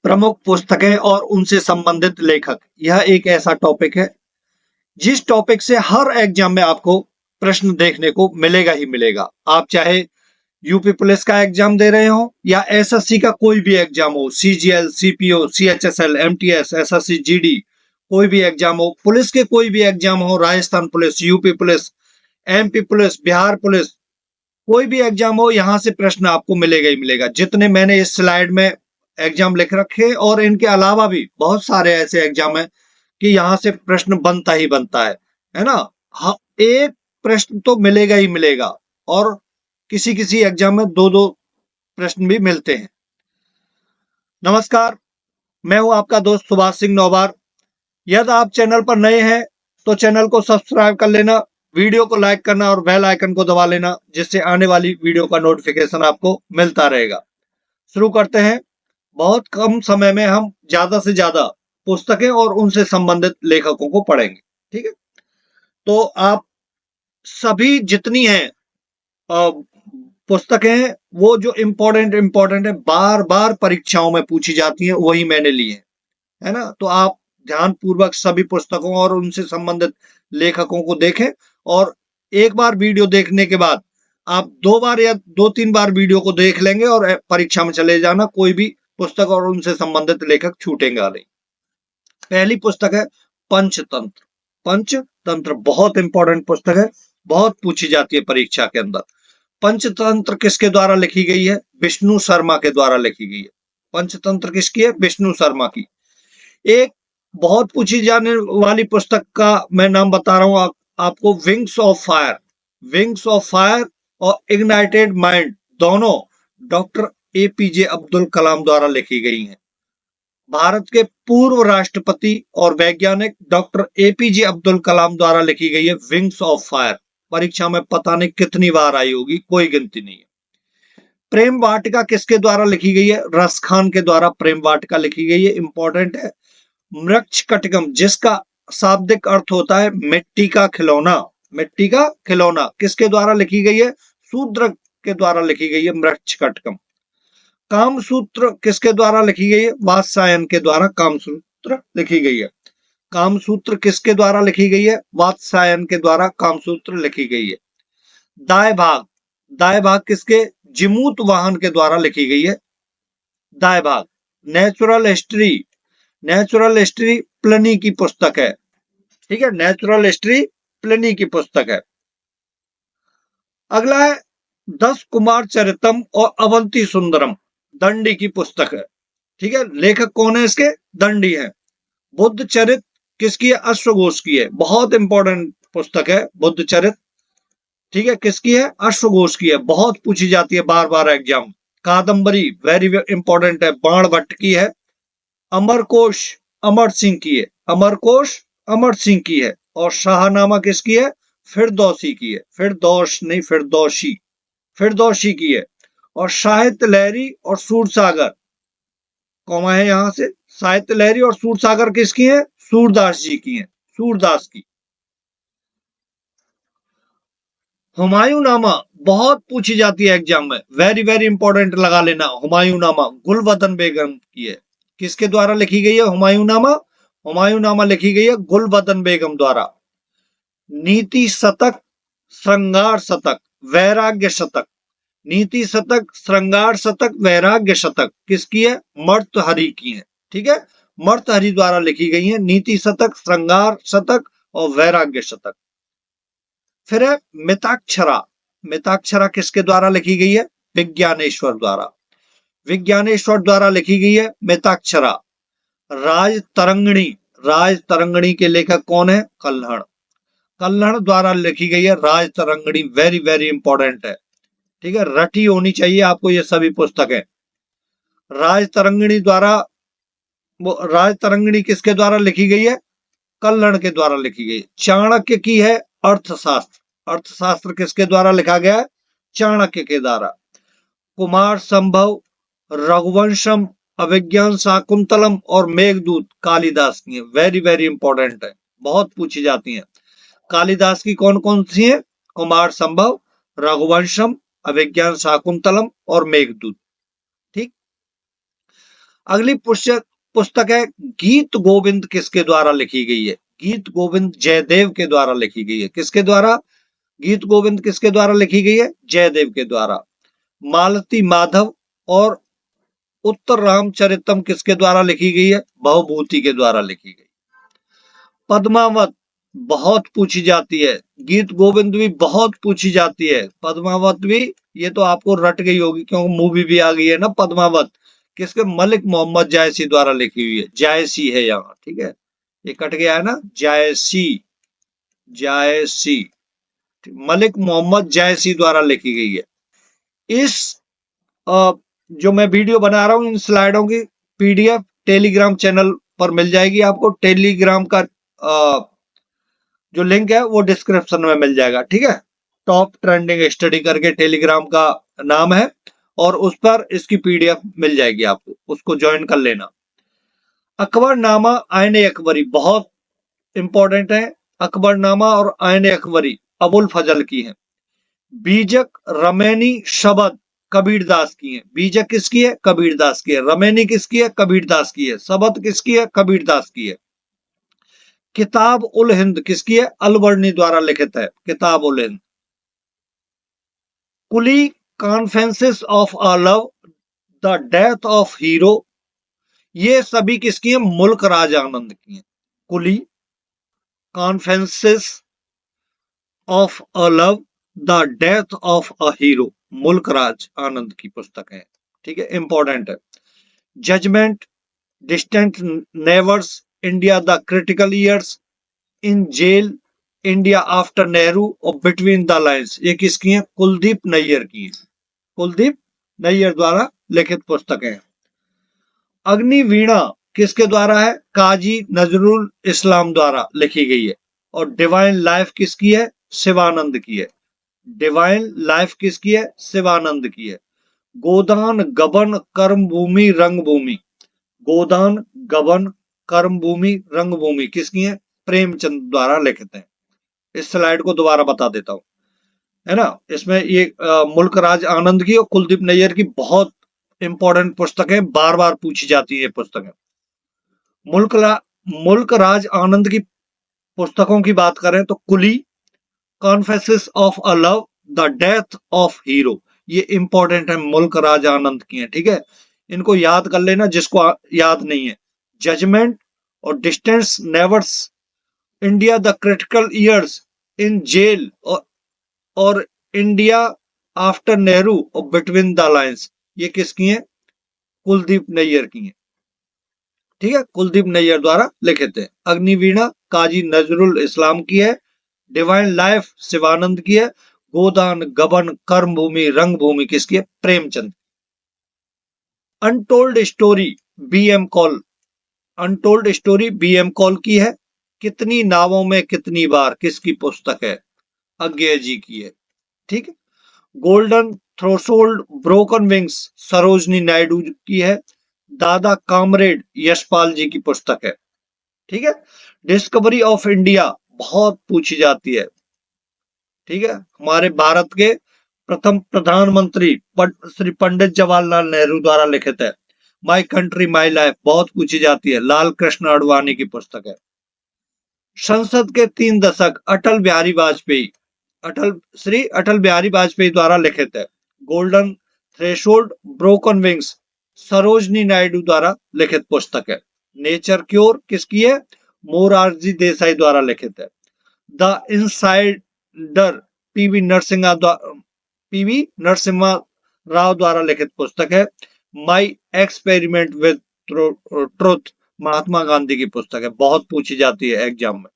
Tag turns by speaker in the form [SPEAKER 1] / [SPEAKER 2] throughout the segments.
[SPEAKER 1] प्रमुख पुस्तकें और उनसे संबंधित लेखक। यह एक ऐसा टॉपिक है जिस टॉपिक से हर एग्जाम में आपको प्रश्न देखने को मिलेगा ही मिलेगा। आप चाहे यूपी पुलिस का एग्जाम दे रहे हो या एसएससी का कोई भी एग्जाम हो, CGL, CPO, CHSL, MTS, SSC, GD, कोई भी एग्जाम हो, पुलिस के कोई भी एग्जाम हो, Rajasthan police, UP police, MP police, Bihar police, कोई भी एग्जाम हो, यहां से प्रश्न आपको मिलेगा ही मिलेगा। जितने मैंने इस स्लाइड में एग्जाम लिख रखे और इनके अलावा भी बहुत सारे ऐसे एग्जाम है कि यहाँ से प्रश्न बनता ही बनता है ना। हाँ, एक प्रश्न तो मिलेगा ही मिलेगा और किसी किसी एग्जाम में दो दो प्रश्न भी मिलते हैं। नमस्कार, मैं हूं आपका दोस्त सुभाष सिंह नौबार। यदि आप चैनल पर नए हैं तो चैनल को सब्सक्राइब कर लेना, वीडियो को लाइक करना और बेल आइकन को दबा लेना, जिससे आने वाली वीडियो का नोटिफिकेशन आपको मिलता रहेगा। शुरू करते हैं। बहुत कम समय में हम ज्यादा से ज्यादा पुस्तकें और उनसे संबंधित लेखकों को पढ़ेंगे, ठीक है। तो आप सभी जितनी हैं पुस्तकें हैं, वो जो इम्पोर्टेंट है, बार बार परीक्षाओं में पूछी जाती हैं, वही मैंने ली है ना। तो आप ध्यान पूर्वक सभी पुस्तकों और उनसे संबंधित लेखकों को देखें और एक बार वीडियो देखने के बाद आप 2 बार या 2-3 बार वीडियो को देख लेंगे और परीक्षा में चले जाना, कोई भी पुस्तक और उनसे संबंधित लेखक छूटेंगे नहीं। पहली पुस्तक है पंचतंत्र। पंचतंत्र बहुत इंपॉर्टेंट पुस्तक है, बहुत पूछी जाती है परीक्षा के अंदर। पंचतंत्र किसके द्वारा लिखी गई है? विष्णु शर्मा के द्वारा लिखी गई है। पंचतंत्र किसकी है? विष्णु शर्मा की। एक बहुत पूछी जाने वाली पुस्तक का मैं नाम बता रहा हूं आपको, wings of fire. Wings of fire और इग्नाइटेड माइंड दोनों डॉक्टर एपीजे अब्दुल कलाम द्वारा लिखी गई हैं। भारत के पूर्व राष्ट्रपति और वैज्ञानिक डॉक्टर एपीजे अब्दुल कलाम द्वारा लिखी गई है विंग्स ऑफ फायर। परीक्षा में पता नहीं कितनी बार आई होगी, कोई गिनती नहीं है। प्रेम वाटिका किसके द्वारा लिखी गई है? रस खान के द्वारा प्रेम वाटिका लिखी गई है, इंपॉर्टेंट है। मृच्छकटिकम, जिसका शाब्दिक अर्थ होता है मिट्टी का खिलौना, मिट्टी का खिलौना, किसके द्वारा लिखी गई है? शूद्र के द्वारा लिखी गई है मृच्छकटिकम। कामसूत्र किसके द्वारा लिखी गई है? वात्सायन के द्वारा कामसूत्र लिखी गई है। कामसूत्र किसके द्वारा लिखी गई है? वात्सायन के द्वारा कामसूत्र लिखी गई है। दाय भाग, दाय भाग किसके? जिमूत वाहन के द्वारा लिखी गई है दाय भाग। Natural history, natural history Pliny की पुस्तक है, ठीक है। नेचुरल हिस्ट्री प्लिनी की पुस्तक है। अगला है 10 कुमार चरितम और अवंती सुंदरम, दंडी की पुस्तक है, ठीक है। लेखक कौन है इसके? दंडी है। बुद्ध चरित किसकी है? अश्वघोष की है। बहुत इंपॉर्टेंट पुस्तक है बुद्ध चरित, ठीक है। किसकी है? अश्वघोष की है, बहुत पूछी जाती है बार बार एग्जाम। कादम्बरी वेरी इंपॉर्टेंट है, बाण भट्ट की है। अमरकोश अमर सिंह की है, अमरकोश अमर सिंह की है। और शाहनामा किसकी है? फिरदौसी की है। फिरदौस नहीं, फिरदौसी, फिरदौसी की है। और साहित्य लहरी और सूरसागर, कौमा है यहां से, साहित्य लहरी और सूरसागर किसकी है? सूरदास जी की है, सूरदास की। हुमायूं नामा बहुत पूछी जाती है एग्जाम में, वेरी इंपॉर्टेंट लगा लेना। हुमायूं नामा गुलबदन बेगम की है। किसके द्वारा लिखी गई है हुमायूं नामा? हुमायूं नामा लिखी गई है गुलबदन बेगम द्वारा। नीति शतक, श्रृंगार शतक, वैराग्य शतक, नीति शतक, श्रृंगार शतक, वैराग्य शतक किसकी है? मर्तहरि की है, ठीक है। मर्तहरि द्वारा लिखी गई है नीति शतक, श्रृंगार शतक और वैराग्य शतक। फिर है मिताक्षरा। मिताक्षरा किसके द्वारा लिखी गई है? विज्ञानेश्वर द्वारा। विज्ञानेश्वर द्वारा लिखी गई है मिताक्षरा। राज तरंगिणी, राज तरंगिणी के लेखक कौन है? कल्हण। कल्हण द्वारा लिखी गई है राज तरंगिणी, वेरी इंपॉर्टेंट है, ठीक है। रटी होनी चाहिए आपको ये सभी पुस्तकें। राज तरंगिणी द्वारा, राज तरंगिणी किसके द्वारा लिखी गई है? कल्हण के द्वारा लिखी गई। चाणक्य की है अर्थशास्त्र। अर्थशास्त्र किसके द्वारा लिखा गया है? चाणक्य के द्वारा। कुमार संभव, रघुवंशम, अभिज्ञान शाकुंतलम और मेघदूत कालिदास की है, वेरी इंपॉर्टेंट है, बहुत पूछी जाती हैं। कालिदास की कौन कौन सी है? कुमार संभव, रघुवंशम, अभिज्ञान शाकुंतलम और मेघदूत, ठीक। अगली पुस्तक पुस्तक है गीत गोविंद, किसके द्वारा लिखी गई है? गीत गोविंद जयदेव के द्वारा लिखी गई है। किसके द्वारा? गीत गोविंद किसके द्वारा लिखी गई है? जयदेव के द्वारा। मालती माधव और उत्तर रामचरितम किसके द्वारा लिखी गई है? भवभूति के द्वारा लिखी गई। पद्मावत बहुत पूछी जाती है, गीत गोविंद भी बहुत पूछी जाती है, पद्मावत भी ये तो आपको रट गई होगी क्योंकि मूवी भी आ गई है ना पद्मावत। किसके? मलिक मोहम्मद जायसी द्वारा लिखी हुई है। जायसी है यहाँ, ठीक है, ये कट गया है ना, जायसी, जायसी, मलिक मोहम्मद जायसी द्वारा लिखी गई है। इस जो मैं वीडियो बना रहा हूँ इन स्लाइडों की पीडीएफ टेलीग्राम चैनल पर मिल जाएगी आपको। टेलीग्राम का जो लिंक है वो डिस्क्रिप्शन में मिल जाएगा, ठीक है। टॉप ट्रेंडिंग स्टडी करके टेलीग्राम का नाम है और उस पर इसकी पीडीएफ मिल जाएगी आपको, उसको ज्वाइन कर लेना। अकबरनामा आयने अकबरी बहुत इंपॉर्टेंट है। अकबरनामा और आयने अकबरी अबुल फजल की है। बीजक रमैनी शबद कबीरदास की है। बीजक किसकी है? कबीरदास की है। रमैनी किसकी है? कबीरदास की है। शबद किसकी है? कबीरदास की है। किताब उल हिंद किसकी है? अलवर्णी द्वारा लिखित है किताब उल हिंद। Coolie confessions of a love, the death of hero, ये सभी किसकी है? मुल्क राज आनंद की है। Coolie confessions of a love, the death of a hero, Mulk Raj Anand की पुस्तक है, ठीक है, इंपॉर्टेंट है। Judgement, distant neighbours, India the critical years, in jail, India after Nehru और बिटवीन द लाइन्स, ये किसकी है? कुलदीप नैयर की है। कुलदीप नैयर द्वारा लिखित पुस्तक है। अग्निवीणा किसके द्वारा है? काजी नजरुल इस्लाम द्वारा लिखी गई है। और डिवाइन लाइफ किसकी है? शिवानंद की है। डिवाइन लाइफ किसकी है? शिवानंद की है। गोदान गबन कर्मभूमि रंगभूमि, गोदान गबन कर्मभूमि रंगभूमि किसकी है? प्रेमचंद द्वारा लिखित है। इस स्लाइड को दोबारा बता देता हूं, है ना। इसमें ये मुल्क राज आनंद की और कुलदीप नैयर की बहुत इंपॉर्टेंट पुस्तक है, बार बार पूछी जाती है पुस्तकें। मुल्क राज आनंद की पुस्तकों की बात करें तो Coolie, confessions of a love, the death of hero, ये इंपॉर्टेंट है, मुल्क राज आनंद की है, ठीक है। इनको याद कर लेना जिसको याद नहीं है। जजमेंट और distance neighbours, India the critical years, in jail और इंडिया आफ्टर नेहरू और बिटवीन द लाइन्स, ये किसकी है? कुलदीप नैयर की है, ठीक है, कुलदीप नैयर द्वारा लिखित है। अग्निवीणा काजी नजरुल इस्लाम की है। डिवाइन लाइफ शिवानंद की है। गोदान गबन कर्मभूमि रंगभूमि किसकी है? Premchand. Untold story B M Kaul, untold story B M Kaul की है। कितनी नावों में कितनी बार किसकी पुस्तक है? अज्ञेय जी की है, ठीक है। Golden threshold broken wings Sarojini Naidu की है। दादा कामरेड यशपाल जी की पुस्तक है, ठीक है। डिस्कवरी ऑफ इंडिया बहुत पूछी जाती है, ठीक है, हमारे भारत के प्रथम प्रधानमंत्री श्री पंडित जवाहरलाल नेहरू द्वारा लिखित है। माई कंट्री माई लाइफ बहुत पूछी जाती है, लाल कृष्ण आडवाणी की पुस्तक है। संसद के 3 दशक अटल बिहारी वाजपेयी, अटल बिहारी वाजपेयी द्वारा लिखित है। Golden threshold broken wings Sarojini Naidu द्वारा लिखित पुस्तक है। नेचर क्योर किसकी है? मोरारजी देसाई द्वारा लिखित है। The insider PV Narasimha Rao द्वारा लिखित पुस्तक है। माई experiment with truth Mahatma Gandhi की पुस्तक है, बहुत पूछी जाती है एग्जाम में।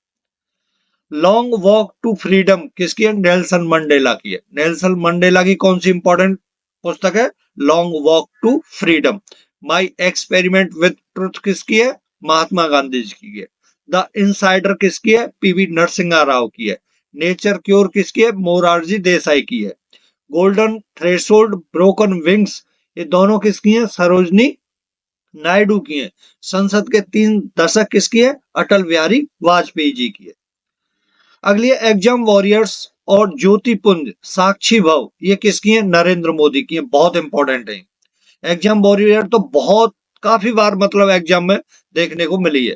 [SPEAKER 1] लॉन्ग वॉक टू फ्रीडम किसकी है? नेल्सन मंडेला की है। नेल्सन मंडेला की कौन सी इंपॉर्टेंट पुस्तक है? Long walk to freedom. My experiment with truth किसकी है? महात्मा गांधी जी की है। द इनसाइडर किसकी है? पीवी नरसिम्हा राव की है। नेचर क्योर किसकी है? मोरारजी देसाई की है। गोल्डन थ्रेशोल्ड ब्रोकन विंग्स ये दोनों किसकी है? सरोजनी नायडू की है। संसद के 3 दशक किसकी है? अटल बिहारी वाजपेयी जी की है। अगली है एग्जाम वॉरियर्स और ज्योतिपुंज साक्षी भव, ये किसकी है? नरेंद्र मोदी की है, बहुत इंपॉर्टेंट है। एग्जाम वॉरियर तो बहुत काफी बार मतलब एग्जाम में देखने को मिली है।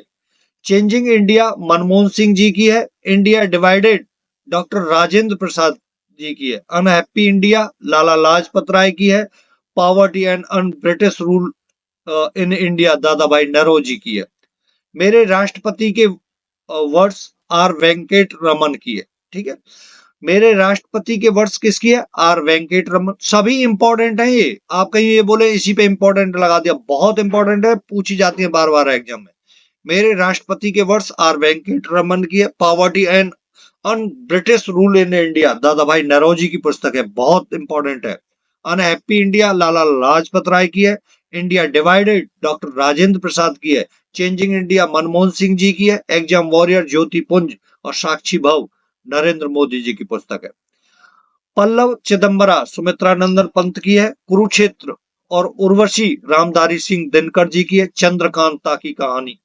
[SPEAKER 1] चेंजिंग इंडिया मनमोहन सिंह जी की है। India divided doctor Rajendra Prasad ji की है। अनहैप्पी इंडिया लाला लाजपत राय की है। Poverty and un British rule in India दादा भाई नौरोजी की है। मेरे राष्ट्रपति के वर्ष आर वेंकट रमन की है। ठीक है, मेरे राष्ट्रपति के वर्ष किसकी है? आर वेंकट रमन। सभी इंपॉर्टेंट है ये, आप कहीं ये बोले इसी पे इंपॉर्टेंट लगा दिया, बहुत इंपॉर्टेंट है, पूछी जाती है बार बार एग्जाम में। मेरे राष्ट्रपति के वर्ष आर वेंकट रमन की है। Poverty and un British rule in India दादा भाई नौरोजी की पुस्तक है, बहुत इंपॉर्टेंट है। अनहैप्पी इंडिया लाला लाजपत राय की है। India divided doctor Rajendra Prasad की है। चेंजिंग इंडिया मनमोहन सिंह जी की है। एग्जाम वॉरियर ज्योति पुंज और साक्षी भव नरेंद्र मोदी जी की पुस्तक है। पल्लव चिदम्बरा सुमित्रा नंदन पंत की है। कुरुक्षेत्र और उर्वशी रामधारी सिंह दिनकर जी की है। चंद्रकांता की कहानी,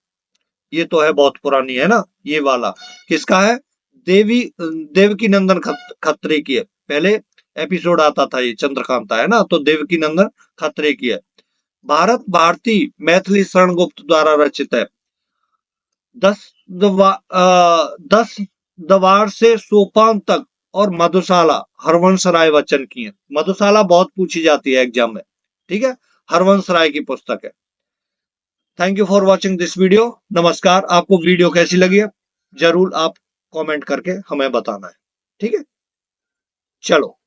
[SPEAKER 1] ये तो है बहुत पुरानी है ना, ये वाला किसका है? देवकी नंदन खत्री की है। पहले एपिसोड आता था ये चंद्रकांता है ना, तो देवकी नंदन खत्री की है। भारत भारती मैथिली शरण गुप्त द्वारा रचित है। 10 दवार से सोपान तक और मधुशाला हरवंश राय बच्चन की है। मधुशाला बहुत पूछी जाती है एग्जाम में, ठीक है, हरवंश राय की पुस्तक है। Thank you for watching this video. नमस्कार। आपको वीडियो कैसी लगी है जरूर आप कमेंट करके हमें बताना है, ठीक है। चलो।